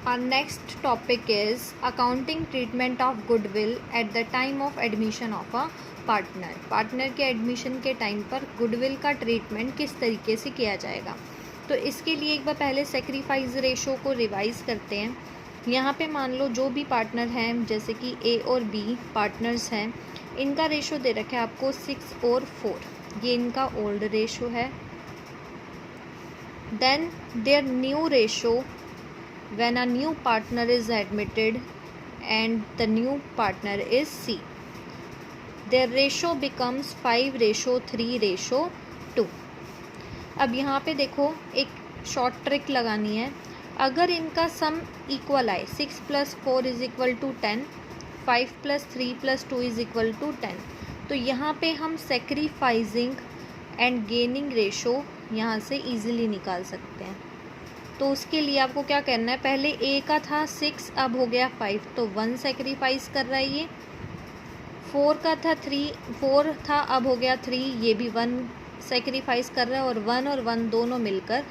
Our next topic is accounting treatment of goodwill at the time of admission of a partner. Partner के admission के time पर goodwill का treatment किस तरीके से किया जाएगा, तो इसके लिए एक बार पहले सेक्रीफाइस रेशो को रिवाइज करते हैं। यहाँ पे मान लो जो भी पार्टनर हैं, जैसे कि ए और बी पार्टनर्स हैं, इनका रेशो दे रखा है आपको 6 और 4, ये इनका ओल्ड रेशो है। Then their new ratio when a new partner is admitted and the new partner is C, their ratio becomes 5:3:2। अब यहाँ पे देखो एक शॉर्ट ट्रिक लगानी है। अगर इनका सम इक्वल आए 6 + 4 = 10, 5 + 3 + 2 = 10, तो यहाँ पे हम सेक्रीफाइजिंग एंड गेनिंग रेशो यहाँ से इजीली निकाल सकते हैं। तो उसके लिए आपको क्या करना है, पहले ए का था 6, अब हो गया 5, तो 1 सेक्रीफाइस कर रहा है ये। 4 का था 4 था, अब हो गया 3, ये भी 1 सेक्रीफाइस कर रहा है, और 1 दोनों मिलकर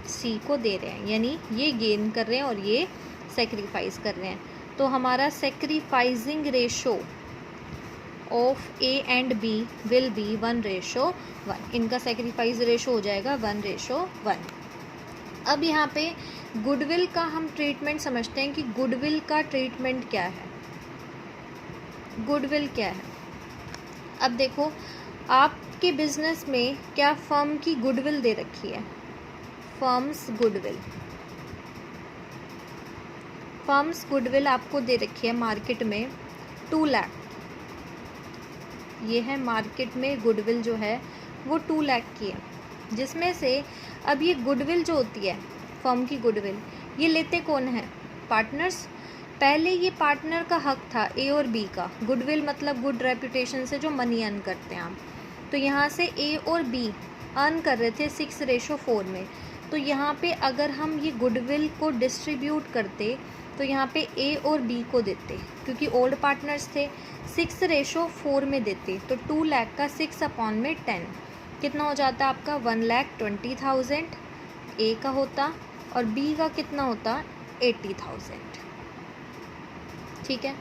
सी को दे रहे हैं, यानी ये गेन कर रहे हैं और ये सेक्रीफाइस कर रहे हैं। तो हमारा sacrificing ratio of A and B will be 1:1। इनका सेक्रीफाइस रेशो हो जाएगा 1:1। अब यहाँ पे गुडविल का हम ट्रीटमेंट समझते हैं कि गुडविल का ट्रीटमेंट क्या है। गुडविल क्या है, अब देखो आपके बिजनेस में क्या फर्म की गुडविल दे रखी है, फर्म्स गुडविल आपको दे रखी है मार्केट में 2 लाख। ये है मार्केट में गुडविल जो है वो 2 लाख की है, जिसमें से अब ये गुडविल जो होती है फर्म की गुडविल, ये लेते कौन है, पार्टनर्स। पहले ये पार्टनर का हक था ए और बी का। गुडविल मतलब गुड रेपुटेशन से जो मनी अर्न करते हैं आप, तो यहाँ से ए और बी अर्न कर रहे थे 6:4 में। तो यहाँ पे अगर हम ये गुडविल को डिस्ट्रीब्यूट करते तो यहाँ पे ए और बी को देते, क्योंकि ओल्ड पार्टनर्स थे, 6:4 में देते। तो 2 लाख का 6/10 कितना हो जाता आपका 1,20,000 ए का होता, और बी का कितना होता 80,000। ठीक है,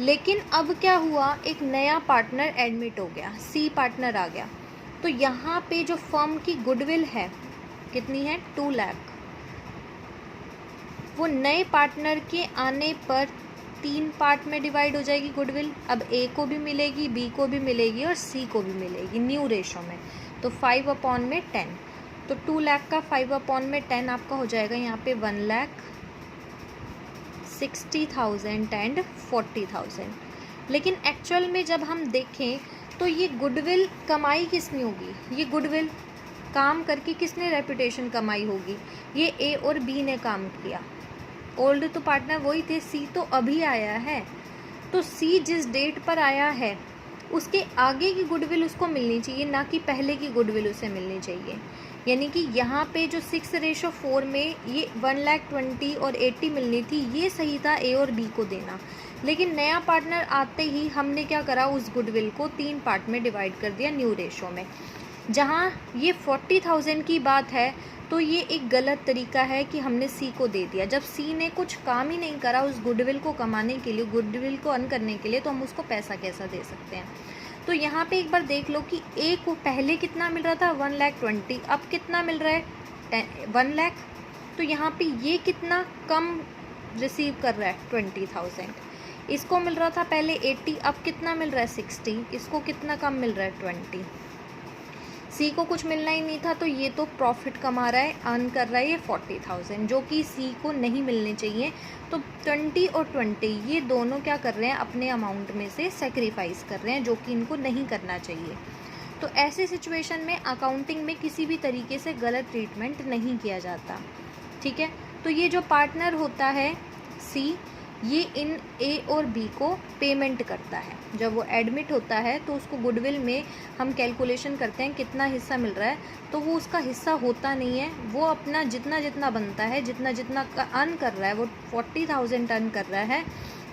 लेकिन अब क्या हुआ, एक नया पार्टनर एडमिट हो गया, सी पार्टनर आ गया। तो यहाँ पे जो फर्म की गुडविल है कितनी है 2 लाख। वो नए पार्टनर के आने पर 3 पार्ट में डिवाइड हो जाएगी गुडविल। अब ए को भी मिलेगी, बी को भी मिलेगी और सी को भी मिलेगी न्यू रेशो में। तो 5/10, तो 2 लाख का 5/10 आपका हो जाएगा यहाँ पे 1,60,000 एंड 40,000। लेकिन एक्चुअल में जब हम देखें तो ये गुडविल कमाई किसने होगी, ये गुडविल काम करके किसने रेपुटेशन कमाई होगी, ये ए और बी ने काम किया। ओल्ड तो पार्टनर वही थे, सी तो अभी आया है। तो सी जिस डेट पर आया है उसके आगे की गुडविल उसको मिलनी चाहिए, ना कि पहले की गुडविल उसे मिलनी चाहिए। यानी कि यहाँ पे जो 6:4 में ये 1,20,000 और 80 मिलनी थी, ये सही था ए और बी को देना। लेकिन नया पार्टनर आते ही हमने क्या करा, उस गुडविल को 3 पार्ट में डिवाइड कर दिया न्यू रेशो में। जहाँ ये 40,000 की बात है तो ये एक गलत तरीका है कि हमने सी को दे दिया। जब सी ने कुछ काम ही नहीं करा उस गुडविल को कमाने के लिए, गुडविल को अर्न करने के लिए, तो हम उसको पैसा कैसा दे सकते हैं। तो यहाँ पे एक बार देख लो कि ए को पहले कितना मिल रहा था 1,20,000, अब कितना मिल रहा है 1 लाख। तो यहाँ पे ये कितना कम रिसीव कर रहा है 20,000। इसको मिल रहा था पहले 80, अब कितना मिल रहा है 60। इसको कितना कम मिल रहा है 20। सी को कुछ मिलना ही नहीं था, तो ये तो प्रॉफिट कमा रहा है, अर्न कर रहा है ये 40,000, जो कि सी को नहीं मिलने चाहिए। तो 20 और 20 ये दोनों क्या कर रहे हैं, अपने अमाउंट में से सेक्रीफाइस कर रहे हैं, जो कि इनको नहीं करना चाहिए। तो ऐसे सिचुएशन में अकाउंटिंग में किसी भी तरीके से गलत ट्रीटमेंट नहीं किया जाता। ठीक है, तो ये जो पार्टनर होता है सी, ये इन ए और बी को पेमेंट करता है। जब वो एडमिट होता है तो उसको गुडविल में हम कैलकुलेशन करते हैं कितना हिस्सा मिल रहा है, तो वो उसका हिस्सा होता नहीं है। वो अपना जितना जितना बनता है, जितना जितना अर्न कर रहा है, वो 40,000 अर्न कर रहा है,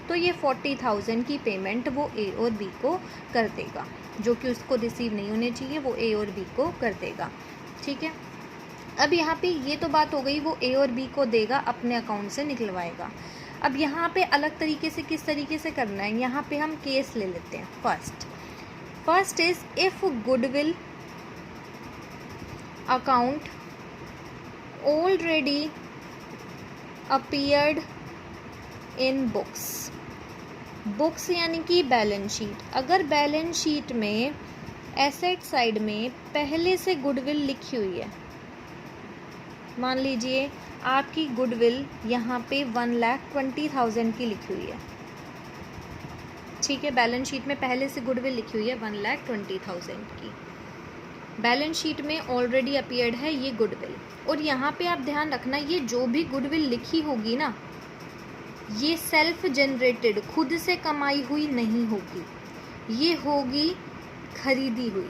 तो ये 40,000 की पेमेंट वो ए और बी को कर देगा, जो कि उसको रिसीव नहीं होने चाहिए, वो ए और बी को कर देगा। ठीक है, अब यहाँ पे ये तो बात हो गई, वो ए और बी को देगा, अपने अकाउंट से निकलवाएगा। अब यहाँ पे अलग तरीके से किस तरीके से करना है, यहाँ पे हम केस ले लेते हैं। First is if goodwill account already appeared in books यानी कि बैलेंस शीट। अगर बैलेंस शीट में एसेट साइड में पहले से गुडविल लिखी हुई है, मान लीजिए आपकी गुडविल यहाँ पे 1,20,000 की लिखी हुई है, ठीक है, बैलेंस शीट में पहले से गुडविल लिखी हुई है 1,20,000 की, बैलेंस शीट में ऑलरेडी अपीयर्ड है ये गुडविल। और यहाँ पे आप ध्यान रखना, ये जो भी गुडविल लिखी होगी ना, ये सेल्फ जनरेटेड, खुद से कमाई हुई नहीं होगी, ये होगी खरीदी हुई,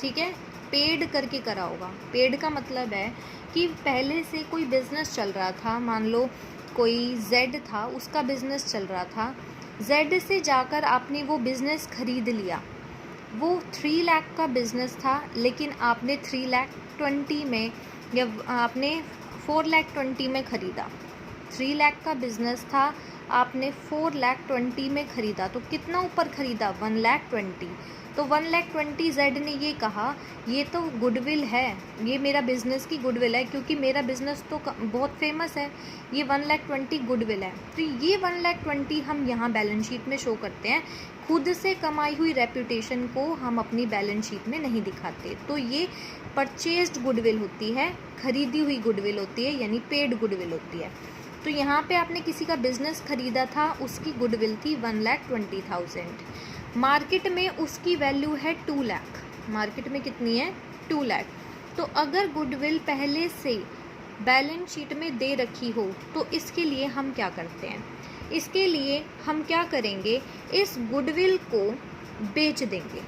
ठीक है, पेड करके करा होगा। पेड का मतलब है कि पहले से कोई बिजनेस चल रहा था, मान लो कोई जेड था, उसका बिजनेस चल रहा था, जेड से जाकर आपने वो बिजनेस खरीद लिया, वो 3 लाख का बिजनेस था, लेकिन आपने 3,20,000 में या आपने 4,20,000 में ख़रीदा। 3 लाख का बिजनेस था, आपने 4,20,000 में ख़रीदा, तो कितना ऊपर ख़रीदा, 1,20,000। तो 1,20,000 जेड ने ये कहा ये तो गुडविल है, ये मेरा बिज़नेस की गुडविल है, क्योंकि मेरा बिज़नेस तो बहुत फेमस है, ये 1,20,000 गुडविल है। तो ये 1,20,000 हम यहाँ बैलेंस शीट में शो करते हैं, खुद से कमाई हुई रेपुटेशन को हम अपनी बैलेंस शीट में नहीं दिखाते। तो ये परचेज्ड गुडविल होती है, खरीदी हुई गुडविल होती है, यानी पेड गुडविल होती है। तो यहाँ पे आपने किसी का बिजनेस खरीदा था, उसकी गुडविल थी 1,20,000। मार्केट में उसकी वैल्यू है 2 लाख, मार्केट में कितनी है, 2 लाख। तो अगर गुडविल पहले से बैलेंस शीट में दे रखी हो, तो इसके लिए हम क्या करते हैं, इसके लिए हम क्या करेंगे, इस गुडविल को बेच देंगे,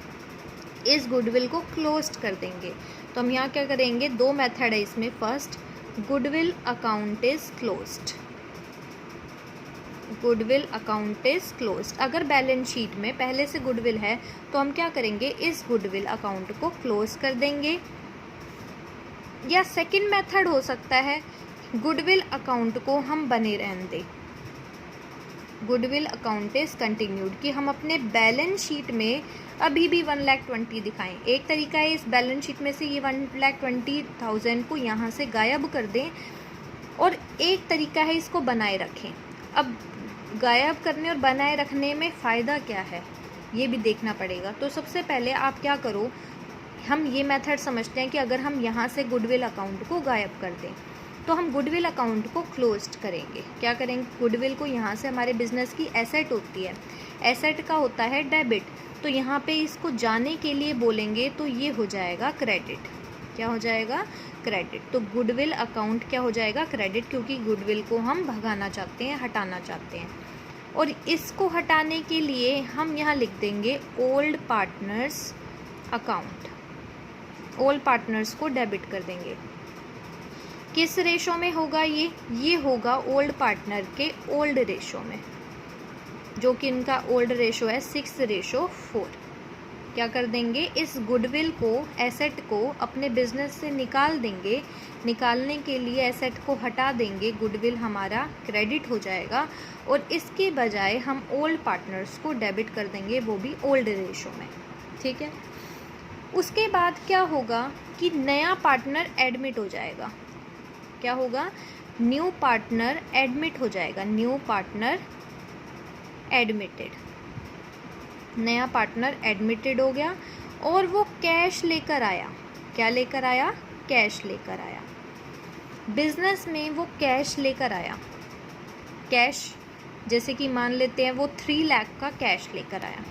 इस गुडविल को क्लोज्ड कर देंगे। तो हम यहाँ क्या करेंगे, 2 मेथड है इसमें। First, goodwill account is closed, goodwill account is closed. अगर बैलेंस शीट में पहले से गुडविल है तो हम क्या करेंगे, इस गुडविल अकाउंट को क्लोज कर देंगे। या सेकंड मेथड हो सकता है, गुडविल अकाउंट को हम बने रहने दें, गुडविल अकाउंट इज कंटिन्यूड, कि हम अपने बैलेंस शीट में अभी भी 1,20,000 दिखाएं। एक तरीका है इस बैलेंस शीट में से ये 1,20,000 को यहाँ से गायब कर दें, और एक तरीका है इसको बनाए रखें। अब गायब करने और बनाए रखने में फ़ायदा क्या है, ये भी देखना पड़ेगा। तो सबसे पहले आप क्या करो, हम ये मेथड समझते हैं कि अगर हम यहाँ से गुडविल अकाउंट को गायब कर दें, तो हम गुडविल अकाउंट को क्लोज्ड करेंगे। क्या करेंगे, गुडविल को यहाँ से, हमारे बिजनेस की एसेट होती है, एसेट का होता है डेबिट, तो यहाँ पे इसको जाने के लिए बोलेंगे तो ये हो जाएगा क्रेडिट। क्या हो जाएगा, क्रेडिट। तो गुडविल अकाउंट क्या हो जाएगा, क्रेडिट, क्योंकि गुडविल को हम भगाना चाहते हैं, हटाना चाहते हैं। और इसको हटाने के लिए हम यहाँ लिख देंगे old partners account, old partners को डेबिट कर देंगे। किस रेशो में होगा ये होगा ओल्ड पार्टनर के ओल्ड रेशो में, जो कि इनका ओल्ड रेशो है 6:4। क्या कर देंगे, इस गुडविल को, एसेट को अपने बिजनेस से निकाल देंगे, निकालने के लिए एसेट को हटा देंगे, गुडविल हमारा क्रेडिट हो जाएगा, और इसके बजाय हम ओल्ड पार्टनर्स को डेबिट कर देंगे, वो भी ओल्ड रेशो में, ठीक है। उसके बाद क्या होगा कि नया पार्टनर एडमिट हो जाएगा। क्या होगा, न्यू पार्टनर एडमिट हो जाएगा, न्यू पार्टनर एडमिटेड, नया पार्टनर एडमिटेड हो गया, और वो कैश लेकर आया। क्या लेकर आया, कैश लेकर आया, बिजनेस में वो कैश लेकर आया। कैश जैसे कि मान लेते हैं वो 3 लाख का कैश लेकर आया,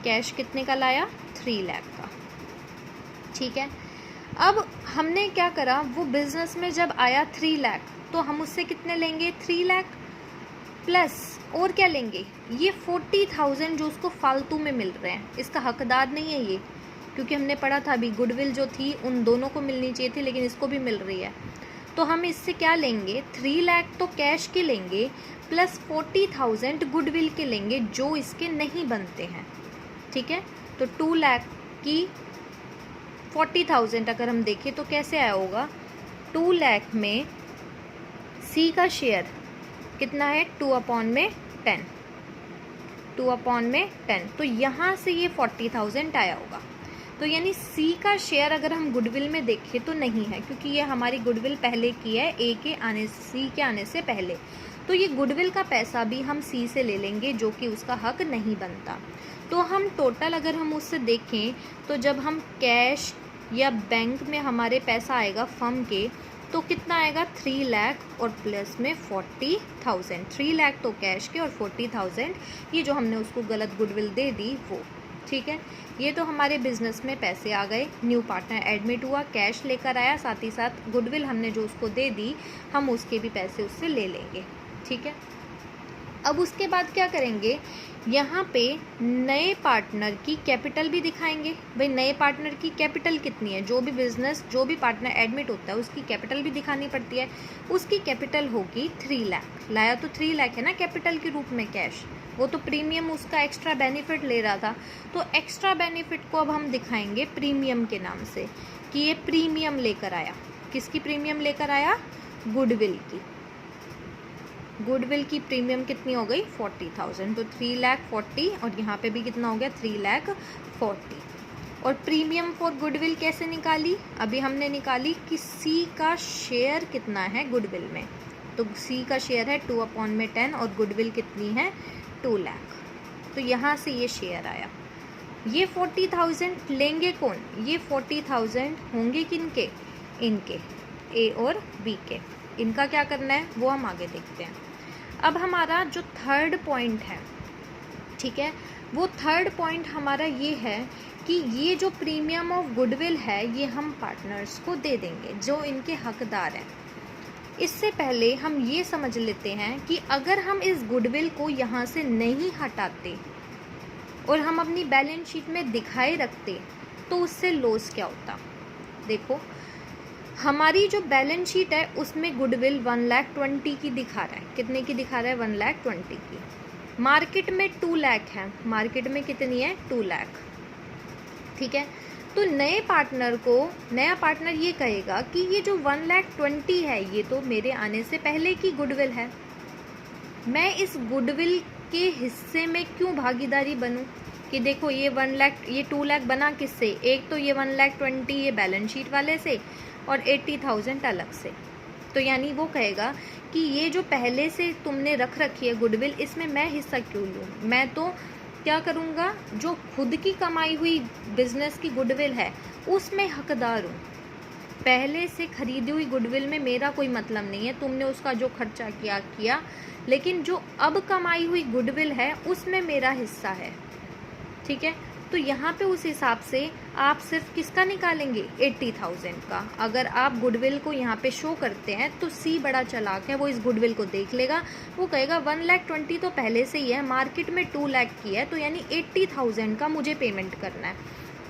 कैश कितने का लाया, 3 लाख का, ठीक है। अब हमने क्या करा, वो बिजनेस में जब आया 3 लाख, तो हम उससे कितने लेंगे, 3 लाख प्लस और क्या लेंगे, ये 40,000 जो उसको फालतू में मिल रहे हैं, इसका हकदार नहीं है ये, क्योंकि हमने पढ़ा था अभी गुडविल जो थी उन दोनों को मिलनी चाहिए थी, लेकिन इसको भी मिल रही है। तो हम इससे क्या लेंगे, 3 लाख तो कैश के लेंगे, प्लस 40,000 गुडविल के लेंगे जो इसके नहीं बनते हैं, ठीक है। तो 2 लाख की 40,000 अगर हम देखें तो कैसे आया होगा, 2 लाख में सी का शेयर कितना है, 2/10, 2/10। तो यहाँ से ये 40,000 आया होगा। तो यानी सी का शेयर अगर हम गुडविल में देखें तो नहीं है, क्योंकि ये हमारी गुडविल पहले की है सी के आने से पहले। तो ये गुडविल का पैसा भी हम सी से ले लेंगे, जो कि उसका हक नहीं बनता। तो हम टोटल अगर हम उससे देखें तो जब हम कैश या बैंक में हमारे पैसा आएगा फर्म के, तो कितना आएगा, 3 लाख और प्लस में 40,000। 3 लाख तो कैश के और 40,000 ये जो हमने उसको गलत गुडविल दे दी वो। ठीक है, ये तो हमारे बिजनेस में पैसे आ गए, न्यू पार्टनर एडमिट हुआ, कैश लेकर आया, साथ ही साथ गुडविल हमने जो उसको दे दी, हम उसके भी पैसे उससे ले लेंगे। ठीक है, अब उसके बाद क्या करेंगे, यहाँ पे नए पार्टनर की कैपिटल भी दिखाएंगे। भाई नए पार्टनर की कैपिटल कितनी है, जो भी बिजनेस, जो भी पार्टनर एडमिट होता है उसकी कैपिटल भी दिखानी पड़ती है। उसकी कैपिटल होगी 3 लाख। लाया तो 3 लाख है ना कैपिटल के रूप में कैश, वो तो प्रीमियम उसका एक्स्ट्रा बेनिफिट ले रहा था। तो एक्स्ट्रा बेनिफिट को अब हम दिखाएंगे प्रीमियम के नाम से, कि ये प्रीमियम लेकर आया। किसकी प्रीमियम लेकर आया, गुडविल की। गुडविल की प्रीमियम कितनी हो गई, 40,000। तो 3 लाख 40 और यहाँ पे भी कितना हो गया, 3 लाख 40। और प्रीमियम फॉर गुडविल कैसे निकाली, अभी हमने निकाली कि सी का शेयर कितना है गुडविल में। तो सी का शेयर है 2/10 और गुडविल कितनी है, 2 लाख। तो यहाँ से ये शेयर आया। ये 40,000 लेंगे कौन, ये 40,000 होंगे किनके, इनके, ए और बी के। इनका क्या करना है वो हम आगे देखते हैं। अब हमारा जो थर्ड पॉइंट है, ठीक है, वो थर्ड पॉइंट हमारा ये है कि ये जो प्रीमियम ऑफ गुडविल है ये हम पार्टनर्स को दे देंगे जो इनके हकदार हैं। इससे पहले हम ये समझ लेते हैं कि अगर हम इस गुडविल को यहाँ से नहीं हटाते और हम अपनी बैलेंस शीट में दिखाए रखते तो उससे लॉस क्या होता। देखो हमारी जो बैलेंस शीट है उसमें गुडविल 1,20,000 की दिखा रहा है। कितने की दिखा रहा है, 1,20,000 की। मार्केट में 2 लाख है, मार्केट में कितनी है, 2 लाख। ठीक है, तो नए पार्टनर को, नया पार्टनर ये कहेगा कि ये जो 1,20,000 है ये तो मेरे आने से पहले की गुडविल है, मैं इस गुडविल के हिस्से में क्यों भागीदारी बनूं। कि देखो ये 1 लाख, ये 2 लाख बना किससे, एक तो ये 1,20,000 ये बैलेंस शीट वाले से और 80,000 अलग से। तो यानी वो कहेगा कि ये जो पहले से तुमने रख रखी है गुडविल, इसमें मैं हिस्सा क्यों लूँ। मैं तो क्या करूँगा, जो खुद की कमाई हुई बिजनेस की गुडविल है उसमें हकदार हूँ। पहले से खरीदी हुई गुडविल में मेरा कोई मतलब नहीं है, तुमने उसका जो खर्चा किया, लेकिन जो अब कमाई हुई गुडविल है उसमें मेरा हिस्सा है। ठीक है, तो यहाँ पे उस हिसाब से आप सिर्फ किसका निकालेंगे, 80,000 का। अगर आप गुडविल को यहाँ पे शो करते हैं तो सी बड़ा चालाक है, वो इस गुडविल को देख लेगा, वो कहेगा 1,20,000 तो पहले से ही है, मार्केट में 2 लाख की है, तो यानी 80,000 का मुझे पेमेंट करना है।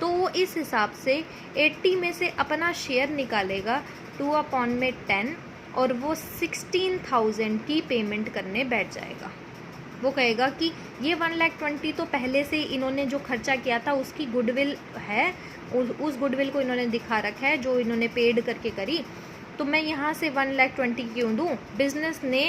तो वो इस हिसाब से 80 में से अपना शेयर निकालेगा 2/10 और वो 16,000 की पेमेंट करने बैठ जाएगा। वो कहेगा कि ये 1,20,000 तो पहले से इन्होंने जो खर्चा किया था उसकी गुडविल है, उस गुडविल को इन्होंने दिखा रखा है जो इन्होंने पेड करके करी, तो मैं यहाँ से 1,20,000 क्यों दूँ। बिजनेस ने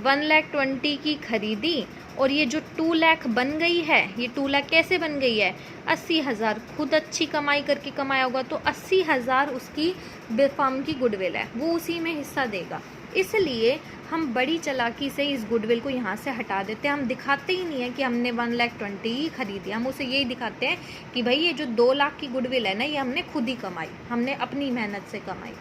1,20,000 की खरीदी और ये जो 2 लाख बन गई है, ये 2 लाख कैसे बन गई है, 80,000 खुद अच्छी कमाई करके कमाया होगा, तो 80,000 उसकी फर्म की गुडविल है, वो उसी में हिस्सा देगा। इसलिए हम बड़ी चालाकी से इस गुडविल को यहाँ से हटा देते हैं। हम दिखाते ही नहीं है कि हमने 1,20,000 ही खरीदी, हम उसे यही दिखाते हैं कि भाई ये जो 2 लाख की गुडविल है ना, ये हमने खुद ही कमाई, हमने अपनी मेहनत से कमाई।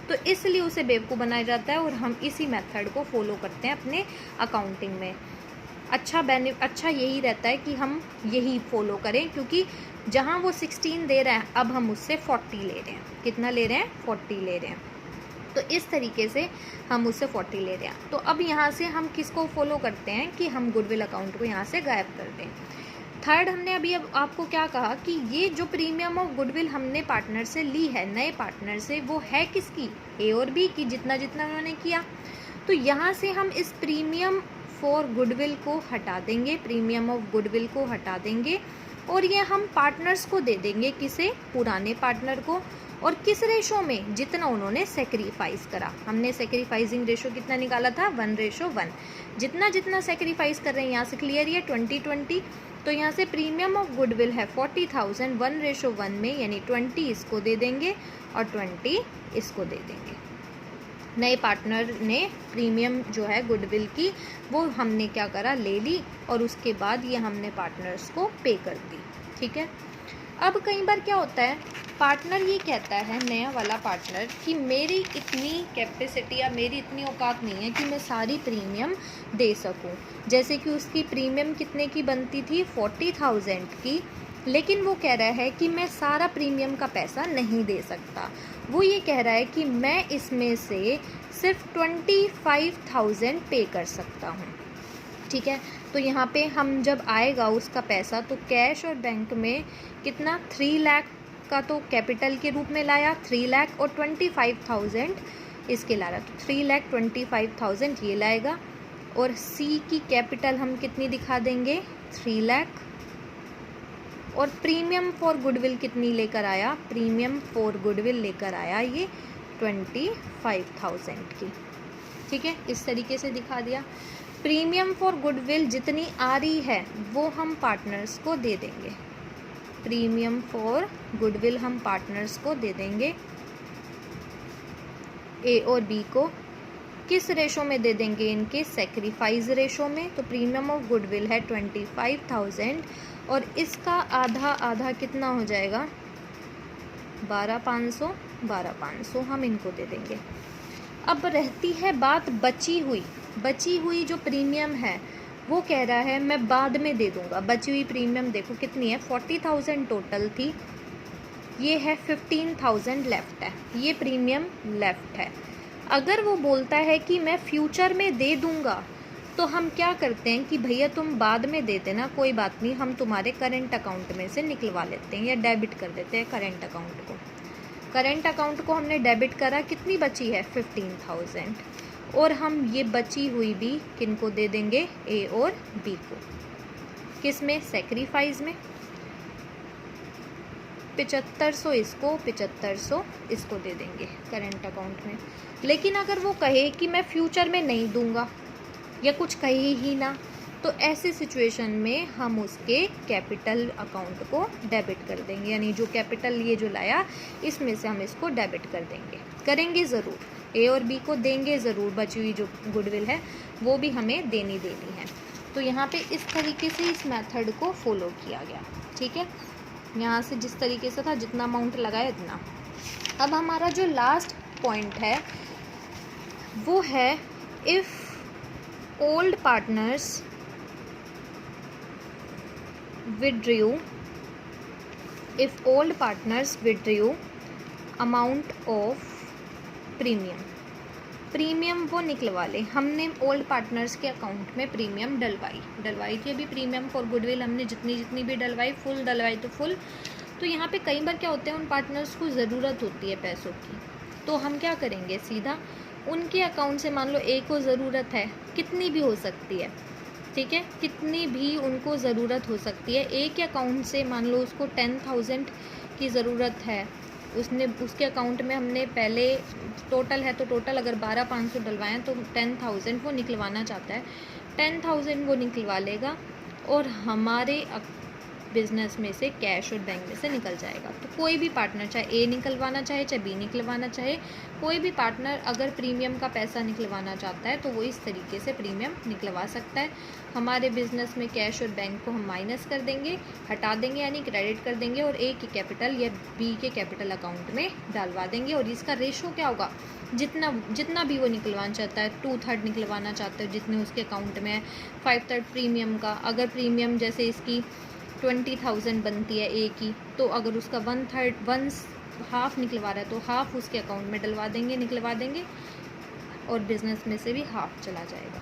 तो इसलिए उसे बेवकूफ़ बनाया जाता है और हम इसी मेथड को फॉलो करते हैं अपने अकाउंटिंग में। अच्छा यही रहता है कि हम यही फॉलो करें, क्योंकि जहाँ वो 16 दे रहे हैं अब हम उससे 40 ले रहे हैं। कितना ले रहे हैं, 40 ले रहे हैं। तो इस तरीके से हम उससे 40 ले रहे हैं। तो अब यहाँ से हम किसको फॉलो करते हैं कि हम गुडविल अकाउंट को यहाँ से गायब कर दें। थर्ड, हमने अभी अब आपको क्या कहा कि ये जो प्रीमियम ऑफ गुडविल हमने पार्टनर से ली है, नए पार्टनर से, वो है किसकी, ए और बी की, जितना जितना उन्होंने किया। तो यहाँ से हम इस प्रीमियम फॉर गुडविल को हटा देंगे, प्रीमियम ऑफ गुडविल को हटा देंगे और ये हम पार्टनर्स को दे देंगे। किसे, पुराने पार्टनर को। और किस रेशो में, जितना उन्होंने सेक्रीफाइस करा। हमने सेक्रीफाइसिंग रेशो कितना निकाला था, 1:1। जितना जितना सेक्रीफाइस कर रहे हैं यहाँ से क्लियर है 20-20। तो यहाँ से प्रीमियम ऑफ गुडविल है 40,000 1:1 में, यानी 20 इसको दे देंगे और 20 इसको दे देंगे। नए पार्टनर ने प्रीमियम जो है गुडविल की वो हमने क्या करा, ले ली और उसके बाद ये हमने पार्टनर्स को पे कर दी। ठीक है। अब कई बार क्या होता है, पार्टनर ये कहता है, नया वाला पार्टनर, कि मेरी इतनी कैपेसिटी या मेरी इतनी औकात नहीं है कि मैं सारी प्रीमियम दे सकूं। जैसे कि उसकी प्रीमियम कितने की बनती थी, 40,000 की, लेकिन वो कह रहा है कि मैं सारा प्रीमियम का पैसा नहीं दे सकता। वो ये कह रहा है कि मैं इसमें से सिर्फ 25,000 पे कर सकता हूँ। ठीक है। तो यहाँ पे हम जब आएगा उसका पैसा, तो कैश और बैंक में कितना, 3 लाख का तो कैपिटल के रूप में लाया, 3 लाख, और 25,000 इसके ला रहा, तो 3,25,000 ये लाएगा। और सी की कैपिटल हम कितनी दिखा देंगे, 3 लाख। और प्रीमियम फॉर गुडविल कितनी लेकर आया, प्रीमियम फॉर गुडविल लेकर आया ये 25,000 की। ठीक है, इस तरीके से दिखा दिया। प्रीमियम फॉर गुडविल जितनी आ रही है वो हम पार्टनर्स को दे देंगे। प्रीमियम फॉर गुडविल हम पार्टनर्स को दे देंगे, ए और बी को। किस रेशो में दे देंगे, इनके सेक्रीफाइस रेशो में। तो प्रीमियम ऑफ गुडविल है 25,000 और इसका आधा आधा कितना हो जाएगा, 12,500 हम इनको दे देंगे। अब रहती है बात बची हुई जो प्रीमियम है, वो कह रहा है मैं बाद में दे दूंगा। बची हुई प्रीमियम देखो कितनी है, 40,000 टोटल थी, ये है 15,000 लेफ्ट है, ये प्रीमियम लेफ्ट है। अगर वो बोलता है कि मैं फ्यूचर में दे दूंगा, तो हम क्या करते हैं कि भैया तुम बाद में दे देना, कोई बात नहीं, हम तुम्हारे करेंट अकाउंट में से निकलवा लेते हैं या डेबिट कर देते हैं करेंट अकाउंट को। करेंट अकाउंट को हमने डेबिट करा, कितनी बची है, 15,000। और हम ये बची हुई भी किनको दे देंगे, ए और बी को। किस में, सेक्रीफाइस में। 7500 इसको, 7500 इसको दे देंगे करेंट अकाउंट में। लेकिन अगर वो कहे कि मैं फ्यूचर में नहीं दूंगा या कुछ कहे ही ना, तो ऐसी सिचुएशन में हम उसके कैपिटल अकाउंट को डेबिट कर देंगे, यानी जो कैपिटल ये जो लाया इसमें से हम इसको डेबिट कर देंगे। करेंगे ज़रूर, ए और बी को देंगे ज़रूर, बची हुई जो गुडविल है वो भी हमें देनी है। तो यहाँ पे इस तरीके से इस मेथड को फॉलो किया गया। ठीक है, यहाँ से जिस तरीके से था, जितना अमाउंट लगाया इतना। अब हमारा जो लास्ट पॉइंट है वो है, if old partners withdrew amount of premium वो निकलवा ले। हमने ओल्ड पार्टनर्स के अकाउंट में प्रीमियम डलवाई थी अभी, प्रीमियम फॉर गुडविल हमने जितनी भी डलवाई, फुल डलवाई तो फुल। तो यहाँ पे कई बार क्या होता है, उन पार्टनर्स को ज़रूरत होती है पैसों की, तो हम क्या करेंगे, सीधा उनके अकाउंट से, मान लो ए को ज़रूरत है, कितनी भी हो सकती है, ठीक है, कितनी भी उनको ज़रूरत हो सकती है, ए के अकाउंट से मान लो उसको 10,000 की ज़रूरत है, उसके अकाउंट में हमने पहले टोटल है, तो टोटल अगर 12,500 डलवाएं तो 10,000 वो निकलवाना चाहता है, 10,000 वो निकलवा लेगा और हमारे बिजनेस में से, कैश और बैंक में से निकल जाएगा। तो कोई भी पार्टनर, चाहे ए निकलवाना चाहे चाहे बी निकलवाना चाहे, कोई भी पार्टनर अगर प्रीमियम का पैसा निकलवाना चाहता है तो वो इस तरीके से प्रीमियम निकलवा सकता है। हमारे बिजनेस में कैश और बैंक को हम माइनस कर देंगे, हटा देंगे, यानी क्रेडिट कर देंगे, और ए की कैपिटल या बी के कैपिटल अकाउंट में डालवा देंगे। और इसका रेशो क्या होगा, जितना भी वो निकलवाना चाहता है, 2/3 निकलवाना चाहता है जितने उसके अकाउंट में है, 5/3 प्रीमियम का। अगर प्रीमियम जैसे इसकी 20,000 बनती है ए की, तो अगर उसका 1/3 हाफ निकलवा रहा है तो हाफ उसके अकाउंट में निकलवा देंगे, और बिजनेस में से भी हाफ चला जाएगा।